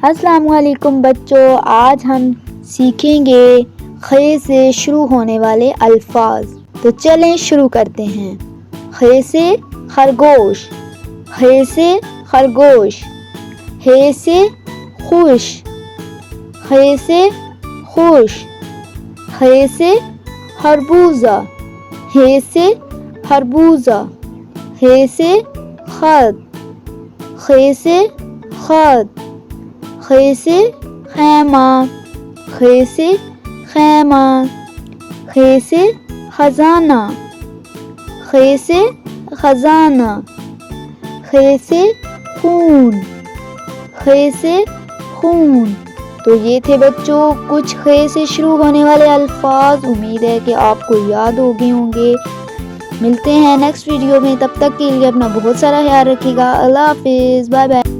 السلام علیکم بچوں، آج ہم سیکھیں گے خے سے شروع ہونے والے الفاظ۔ تو چلیں شروع کرتے ہیں۔ خے سے خرگوش، خے سے خرگوش، ہے سے خوش، خے سے خوش، خے سے خربوزہ، ہے سے خربوزہ، ہے سے خط، خے سے خط، خے سے خیمہ، خے سے خیمہ، خے سے خزانہ، خے سے خزانہ، خے سے خون، خے سے خون۔ تو یہ تھے بچوں کچھ خے سے شروع ہونے والے الفاظ۔ امید ہے کہ آپ کو یاد ہو گئے ہوں گے۔ ملتے ہیں نیکسٹ ویڈیو میں، تب تک کے لیے اپنا بہت سارا خیال رکھیے گا۔ اللہ حافظ، بائے بائے۔